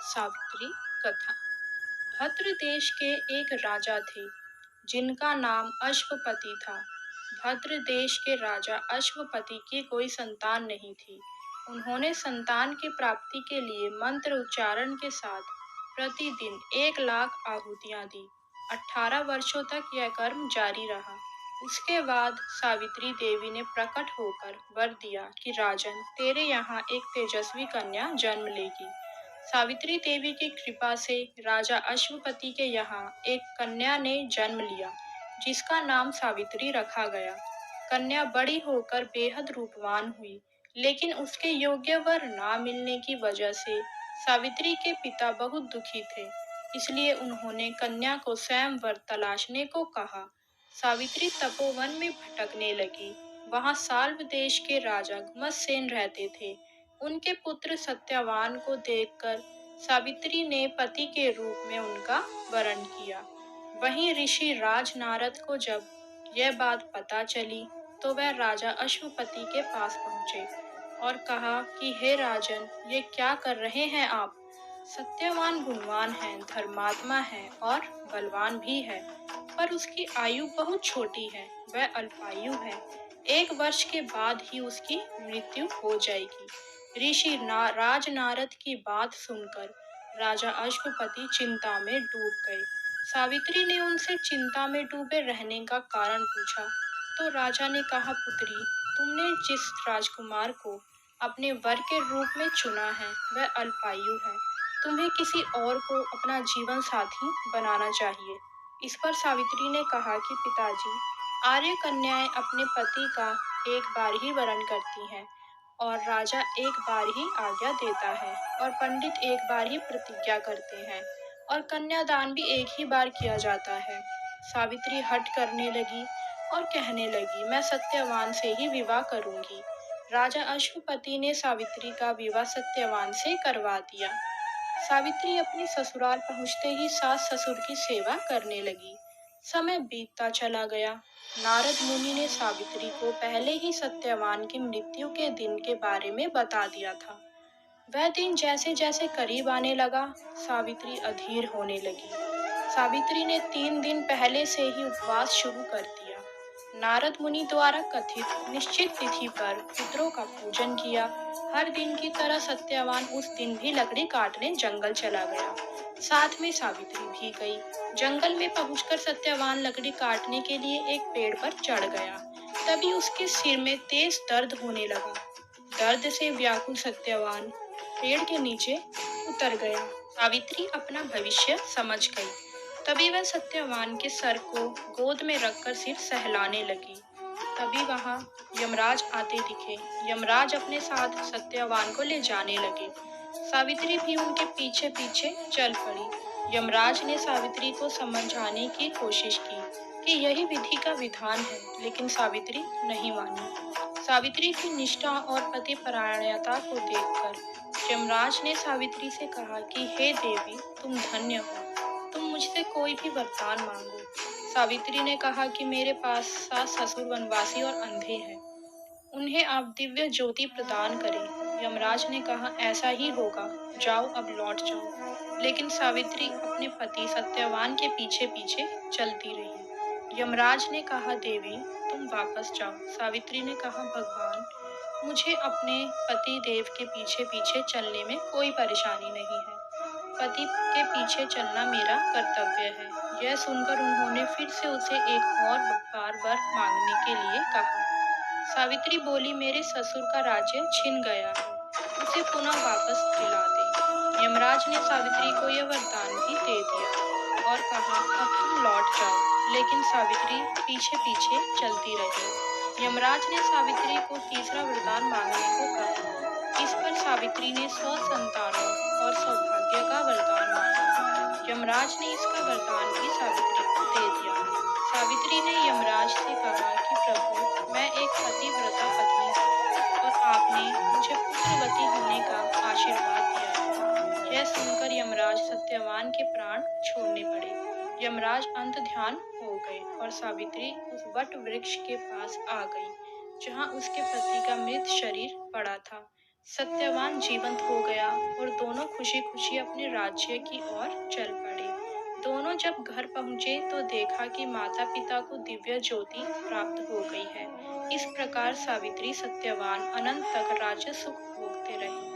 सावित्री कथा। भद्र देश के एक राजा थे जिनका नाम अश्वपति था। भद्र देश के राजा अश्वपति की कोई संतान नहीं थी। उन्होंने संतान की प्राप्ति के लिए मंत्र उच्चारण के साथ प्रतिदिन 1 लाख आहुतियां दी। 18 वर्षों तक यह कर्म जारी रहा। उसके बाद सावित्री देवी ने प्रकट होकर वर दिया कि राजन, तेरे यहाँ एक तेजस्वी कन्या जन्म लेगी। सावित्री देवी की कृपा से राजा अश्वपति के यहाँ एक कन्या ने जन्म लिया, जिसका नाम सावित्री रखा गया। कन्या बड़ी होकर बेहद रूपवान हुई, लेकिन उसके योग्य वर ना मिलने की वजह से सावित्री के पिता बहुत दुखी थे। इसलिए उन्होंने कन्या को स्वयं वर तलाशने को कहा। सावित्री तपोवन में भटकने लगी। वहां साल्व देश के राजा घुमतसेन रहते थे। उनके पुत्र सत्यवान को देखकर सावित्री ने पति के रूप में उनका वरण किया। वहीं ऋषि राज नारद को जब यह बात पता चली तो वह राजा अश्वपति के पास पहुंचे और कहा कि हे राजन, ये क्या कर रहे हैं आप? सत्यवान गुणवान है, धर्मात्मा है और बलवान भी है, पर उसकी आयु बहुत छोटी है, वह अल्पायु है। 1 वर्ष के बाद ही उसकी मृत्यु हो जाएगी। राज नारद की बात सुनकर राजा अश्वपति चिंता में डूब गए। सावित्री ने उनसे चिंता में डूबे रहने का कारण पूछा तो राजा ने कहा, पुत्री, तुमने जिस राजकुमार को अपने वर के रूप में चुना है वह अल्पायु है। तुम्हें किसी और को अपना जीवन साथी बनाना चाहिए। इस पर सावित्री ने कहा कि पिताजी, आर्य कन्याएं अपने पति का एक बार ही वरण करती हैं और राजा एक बार ही आज्ञा देता है और पंडित एक बार ही प्रतिज्ञा करते हैं और कन्यादान भी एक ही बार किया जाता है। सावित्री हठ करने लगी और कहने लगी, मैं सत्यवान से ही विवाह करूंगी। राजा अश्वपति ने सावित्री का विवाह सत्यवान से करवा दिया। सावित्री अपने ससुराल पहुंचते ही सास ससुर की सेवा करने लगी। समय बीतता चला गया। नारद मुनि ने सावित्री को पहले ही सत्यवान की मृत्यु के दिन के बारे में बता दिया था। वह दिन जैसे जैसे करीब आने लगा, सावित्री अधीर होने लगी। सावित्री ने 3 दिन पहले से ही उपवास शुरू कर दिया। नारद मुनि द्वारा कथित निश्चित तिथि पर पितरों का पूजन किया। हर दिन की तरह सत्यवान उस दिन भी लकड़ी काटने जंगल चला गया। साथ में सावित्री भी गई। जंगल में पहुंचकर सत्यवान लकड़ी काटने के लिए एक पेड़ पर चढ़ गया। तभी उसके सिर में तेज दर्द होने लगा। दर्द से व्याकुल सत्यवान पेड़ के नीचे उतर गया। सावित्री अपना भविष्य समझ गई। तभी वह सत्यवान के सर को गोद में रखकर सिर सहलाने लगी। तभी वहां यमराज आते दिखे। यमराज अपने साथ सत्यवान को ले जाने लगे। सावित्री भी उनके पीछे पीछे चल पड़ी। यमराज ने सावित्री को समझाने की कोशिश की कि यही विधि का विधान है, लेकिन सावित्री नहीं मानी। सावित्री की निष्ठा और पतिपरायणता को देखकर यमराज ने सावित्री से कहा कि हे देवी, तुम धन्य हो, तुम मुझसे कोई भी वरदान मांगो। सावित्री ने कहा कि मेरे पास सास ससुर वनवासी और अंधे हैं, उन्हें आप दिव्य ज्योति प्रदान करें। यमराज ने कहा, ऐसा ही होगा, जाओ अब लौट जाओ। लेकिन सावित्री अपने पति सत्यवान के पीछे पीछे चलती रही। यमराज ने कहा, देवी, तुम वापस जाओ। सावित्री ने कहा, भगवान, मुझे अपने पति देव के पीछे पीछे चलने में कोई परेशानी नहीं है। पति के पीछे चलना मेरा कर्तव्य है। यह सुनकर उन्होंने फिर से उसे एक और बार वर मांगने के लिए कहा। सावित्री बोली, मेरे ससुर का राज्य छिन गया है, उसे पुनः वापस दिला दे। यमराज ने सावित्री को यह वरदान भी दे दिया और कहा, अब तुम लौट जाओ। लेकिन सावित्री पीछे पीछे चलती रही। यमराज ने सावित्री को तीसरा वरदान मांगने को कहा। इस पर सावित्री ने 100 संतानों और सौभाग्य का वरदान मांगा। यमराज ने इसका वरदान भी सावित्री को दे दिया। सावित्री ने यमराज से कहा कि प्रभु, मैं एक पतिव्रता पत्नी हूँ और आपने मुझे पुत्रवती होने का आशीर्वाद दिया है। यह सुनकर यमराज सत्यवान के प्राण छोड़ने पड़े। यमराज अंत ध्यान हो गए और सावित्री उस वट वृक्ष के पास आ गई, जहाँ उसके पति का मृत शरीर पड़ा था। सत्यवान जीवंत हो गया और दोनों खुशी-खुशी अपने राज्य की ओर चल पड़े। दोनों जब घर पहुँचे तो देखा कि माता-पिता को दिव्य ज्योति प्राप्त हो गई है। इस प्रकार सावित्री सत्यवान अनंत तक राज्य सुख भोगते रहे।